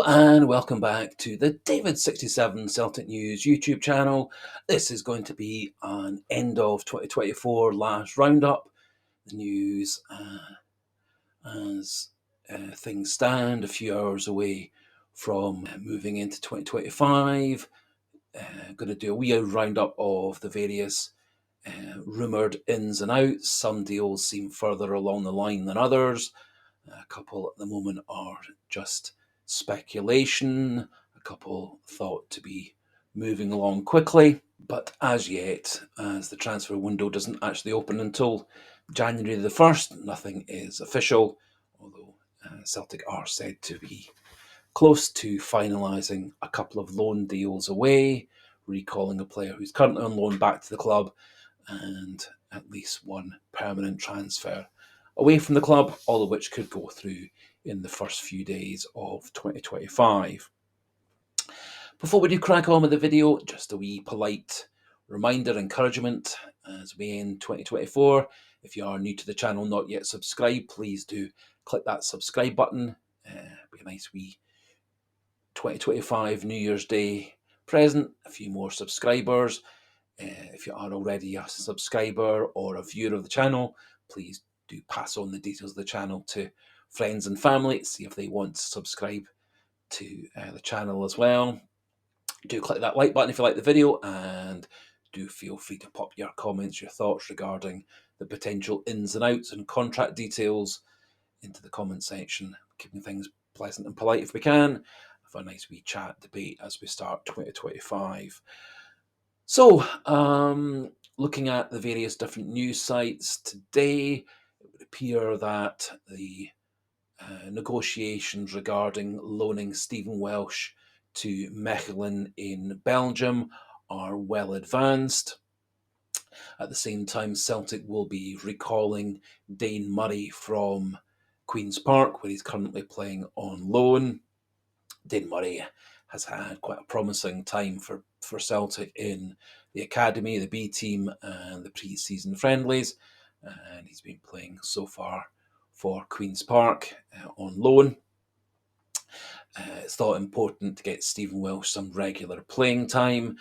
Hello and welcome back to the David67 Celtic News YouTube channel. This is going to be an end of 2024 last roundup. The news as things stand, a few hours away from moving into 2025. Going to do a wee roundup of the various rumoured ins and outs. Some deals seem further along the line than others. A couple at the moment are just speculation, a couple thought to be moving along quickly, but as yet, as the transfer window doesn't actually open until January the 1st, nothing is official, although Celtic are said to be close to finalising a couple of loan deals away, recalling a player who's currently on loan back to the club, and at least one permanent transfer away from the club, all of which could go through in the first few days of 2025. Before we do crack on with the video, just a wee polite reminder, encouragement as we end 2024. If you are new to the channel, not yet subscribed, please do click that subscribe button. Be a nice wee 2025 New Year's Day present, a few more subscribers. If you are already a subscriber or a viewer of the channel, please do pass on the details of the channel to friends and family, see if they want to subscribe to the channel as well. Do click that like button if you like the video, and do feel free to pop your comments, your thoughts regarding the potential ins and outs and contract details into the comment section, keeping things pleasant and polite if we can. Have a nice wee chat, debate as we start 2025. So, looking at the various different news sites today, it would appear that the negotiations regarding loaning Stephen Welsh to Mechelen in Belgium are well advanced. At the same time, Celtic will be recalling Dane Murray from Queen's Park, where he's currently playing on loan. Dane Murray has had quite a promising time for Celtic in the academy, the B team, and the pre-season friendlies, and he's been playing so far for Queen's Park on loan. It's thought important to get Stephen Welsh some regular playing time.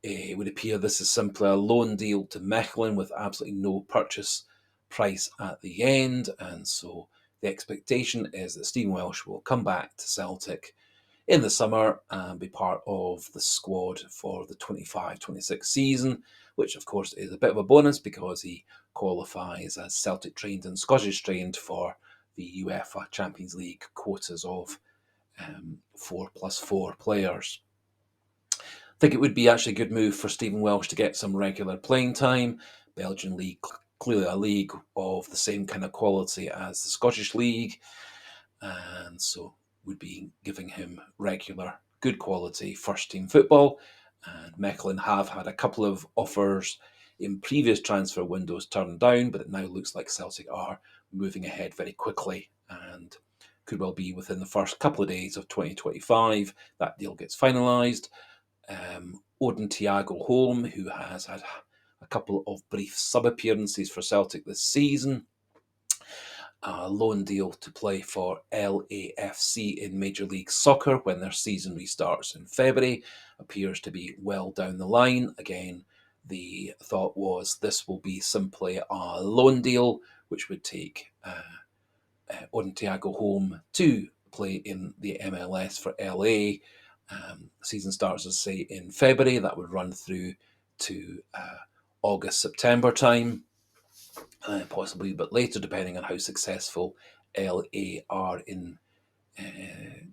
It would appear this is simply a loan deal to Mechelen with absolutely no purchase price at the end, and so the expectation is that Stephen Welsh will come back to Celtic in the summer and be part of the squad for the 25-26 season, which of course is a bit of a bonus because he qualifies as Celtic trained and Scottish trained for the UEFA Champions League quotas of 4+4 players. I think it would be actually a good move for Stephen Welsh to get some regular playing time. Belgian League, clearly a league of the same kind of quality as the Scottish League, and so would be giving him regular, good quality first-team football. And Mechelen have had a couple of offers in previous transfer windows turned down, but it now looks like Celtic are moving ahead very quickly and could well be within the first couple of days of 2025 that deal gets finalised. Odin Thiago Holm, who has had a couple of brief sub-appearances for Celtic this season, a loan deal to play for LAFC in Major League Soccer when their season restarts in February, appears to be well down the line. Again, the thought was this will be simply a loan deal, which would take Odin Thiago Holm to play in the MLS for LA. Season starts, as I say, in February. That would run through to August, September time. Possibly a bit later, depending on how successful LA are in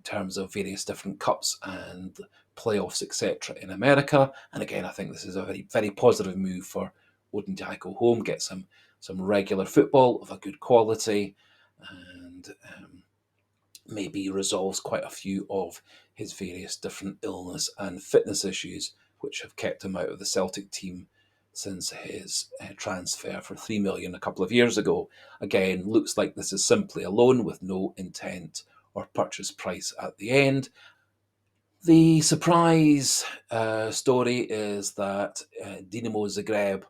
terms of various different cups and playoffs, etc. in America. And again, I think this is a very, very positive move for Odin Thiago Holm. Get some regular football of a good quality, and maybe resolves quite a few of his various different illness and fitness issues, which have kept him out of the Celtic team since his transfer for $3 million a couple of years ago. Again, looks like this is simply a loan with no intent or purchase price at the end. The surprise story is that Dinamo Zagreb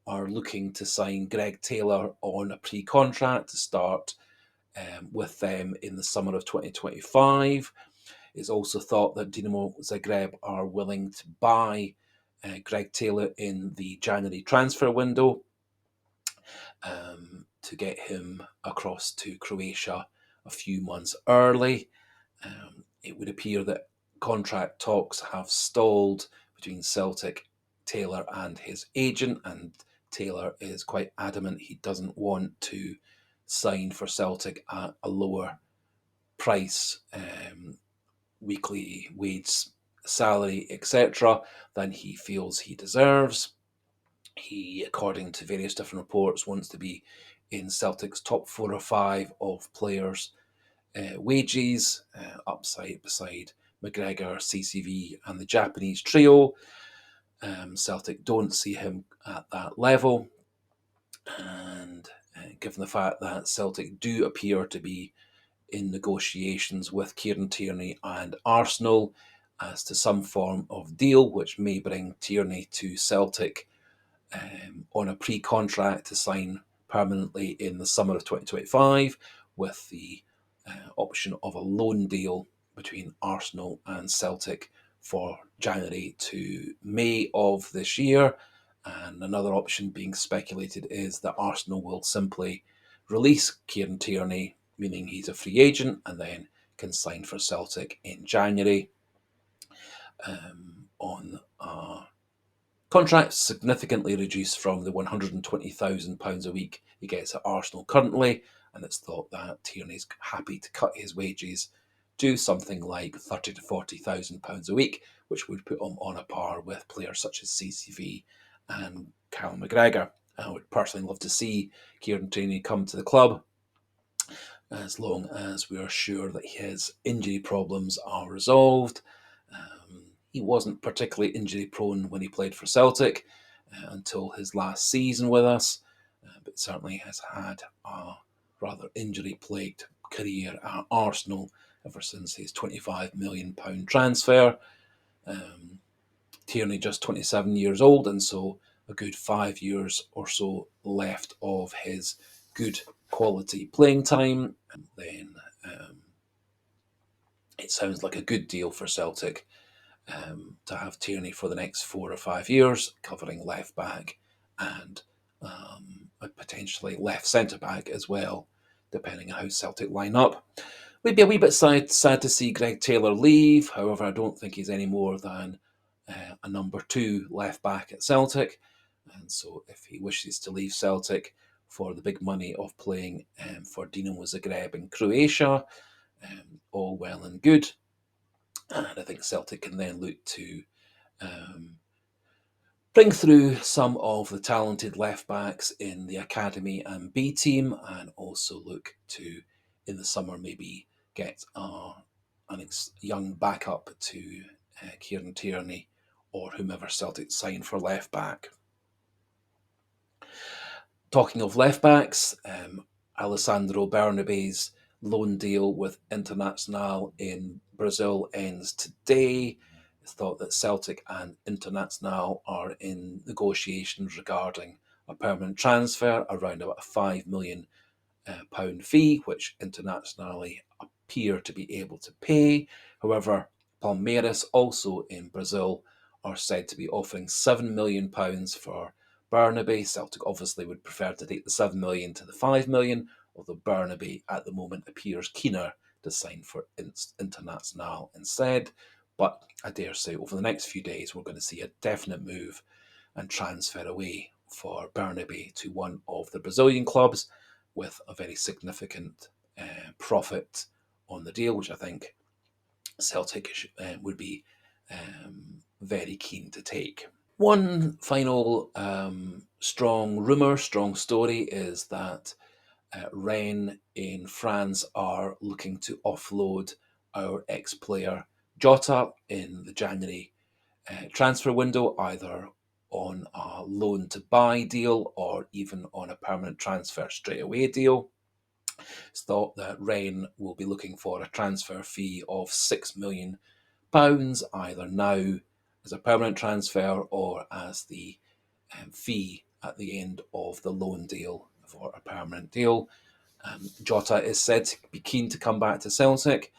are looking to sign Greg Taylor on a pre-contract to start with them in the summer of 2025. It's also thought that Dinamo Zagreb are willing to buy Greg Taylor in the January transfer window to get him across to Croatia a few months early. It would appear that contract talks have stalled between Celtic, Taylor, and his agent, and Taylor is quite adamant he doesn't want to sign for Celtic at a lower price, weekly wage, salary, etc., than he feels he deserves. He, according to various different reports, wants to be in Celtic's top 4 or 5 of players' wages, beside McGregor, CCV, and the Japanese trio. Celtic don't see him at that level, and given the fact that Celtic do appear to be in negotiations with Kieran Tierney and Arsenal as to some form of deal which may bring Tierney to Celtic on a pre-contract to sign permanently in the summer of 2025, with the option of a loan deal between Arsenal and Celtic for January to May of this year. And another option being speculated is that Arsenal will simply release Kieran Tierney, meaning he's a free agent, and then can sign for Celtic in January on a contract significantly reduced from the £120,000 a week he gets at Arsenal currently, and it's thought that Tierney's happy to cut his wages to something like £30,000 to £40,000 a week, which would put him on a par with players such as CCV and Cal McGregor. I would personally love to see Kieran Tierney come to the club, as long as we are sure that his injury problems are resolved. He wasn't particularly injury prone when he played for Celtic until his last season with us, but certainly has had a rather injury plagued career at Arsenal ever since his £25 million transfer. Tierney just 27 years old, and so a good 5 years or so left of his good quality playing time. And then it sounds like a good deal for Celtic to have Tierney for the next 4 or 5 years, covering left back and potentially left centre back as well, depending on how Celtic line up. We'd be a wee bit sad to see Greg Taylor leave. However, I don't think he's any more than a number 2 left back at Celtic. And so if he wishes to leave Celtic for the big money of playing for Dinamo Zagreb in Croatia, all well and good. And I think Celtic can then look to bring through some of the talented left backs in the academy and B team, and also look to, in the summer, maybe get a young backup to Kieran Tierney or whomever Celtic sign for left back. Talking of left backs, Alesandro Barna's loan deal with Internacional in Brazil ends today. It's thought that Celtic and Internacional are in negotiations regarding a permanent transfer, around about a £5 million fee, which Internacional appear to be able to pay. However, Palmeiras, also in Brazil, are said to be offering £7 million for Barnaby. Celtic obviously would prefer to take the £7 million to the £5 million, although Barnaby at the moment appears keener to sign for Internacional instead. But I dare say over the next few days we're going to see a definite move and transfer away for Barnaby to one of the Brazilian clubs, with a very significant profit on the deal, which I think Celtic would be very keen to take. One final strong story is that Rennes in France are looking to offload our ex-player Jota in the January transfer window, either on a loan to buy deal or even on a permanent transfer straight away deal. It's thought that Rennes will be looking for a transfer fee of £6 million, either now as a permanent transfer or as the fee at the end of the loan deal for a permanent deal. Jota is said to be keen to come back to Celtic,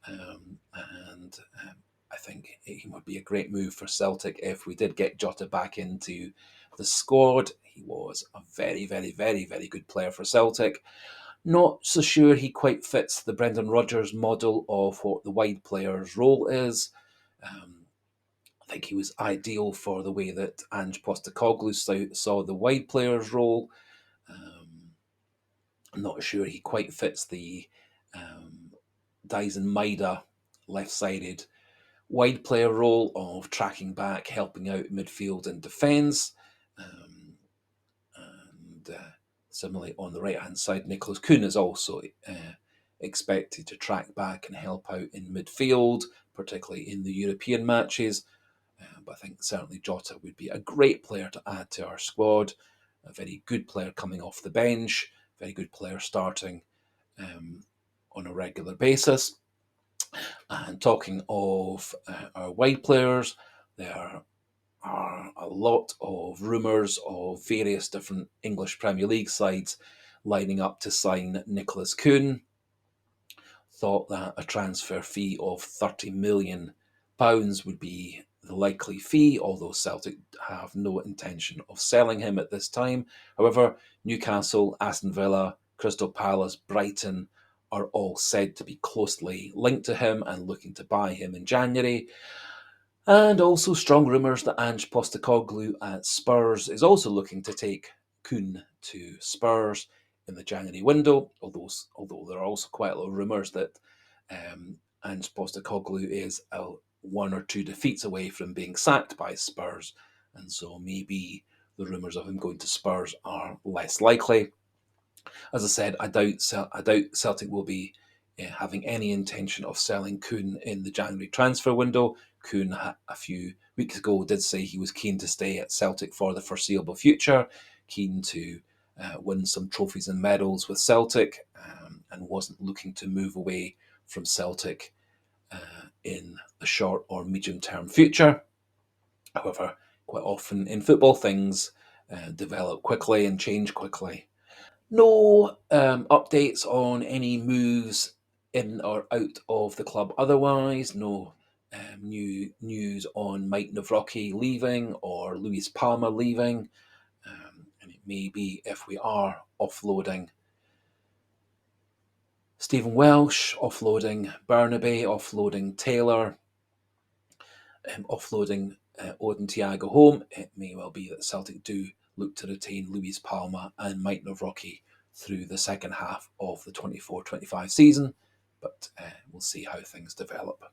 and think he would be a great move for Celtic if we did get Jota back into the squad. He was a very, very, very, very good player for Celtic. Not so sure he quite fits the Brendan Rodgers model of what the wide player's role is. I think he was ideal for the way that Ange Postecoglou saw the wide player's role. I'm not sure he quite fits the Dyson Maida left-sided wide player role of tracking back, helping out midfield and defence. And similarly, on the right-hand side, Nicholas Kuhn is also expected to track back and help out in midfield, particularly in the European matches. But I think certainly Jota would be a great player to add to our squad. A very good player coming off the bench, very good player starting on a regular basis. And talking of our wide players, there are a lot of rumours of various different English Premier League sides lining up to sign Nicholas Kuhn. Thought that a transfer fee of £30 million would be the likely fee, although Celtic have no intention of selling him at this time. However, Newcastle, Aston Villa, Crystal Palace, Brighton are all said to be closely linked to him and looking to buy him in January. And also strong rumours that Ange Postecoglou at Spurs is also looking to take Kuhn to Spurs in the January window, although there are also quite a lot of rumours that Ange Postecoglou is one or two defeats away from being sacked by Spurs, and so maybe the rumours of him going to Spurs are less likely. As I said, I doubt Celtic will be having any intention of selling Kuhn in the January transfer window. Kuhn, a few weeks ago, did say he was keen to stay at Celtic for the foreseeable future, keen to win some trophies and medals with Celtic, and wasn't looking to move away from Celtic in the short or medium-term future. However, quite often in football, things develop quickly and change quickly. No updates on any moves in or out of the club otherwise. No new news on Mike Nawrocki leaving or Luis Palma leaving. And it may be if we are offloading Stephen Welsh, offloading Burnaby, offloading Taylor, offloading Odin Thiago Holm, it may well be that Celtic do look to retain Luis Palma and Mike Nawrocki through the second half of the 24-25 season, but we'll see how things develop.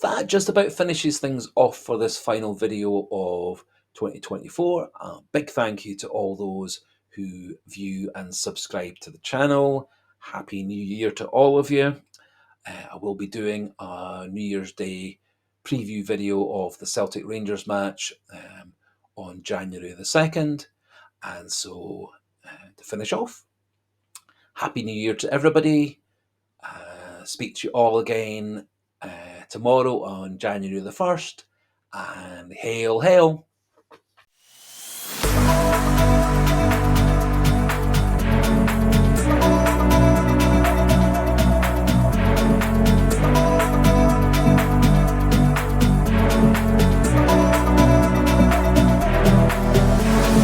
That just about finishes things off for this final video of 2024. A big thank you to all those who view and subscribe to the channel. Happy New Year to all of you. I will be doing a New Year's Day preview video of the Celtic Rangers match on January the 2nd. And so to finish off, Happy New Year to everybody. Speak to you all again tomorrow on January the 1st. And hail, hail.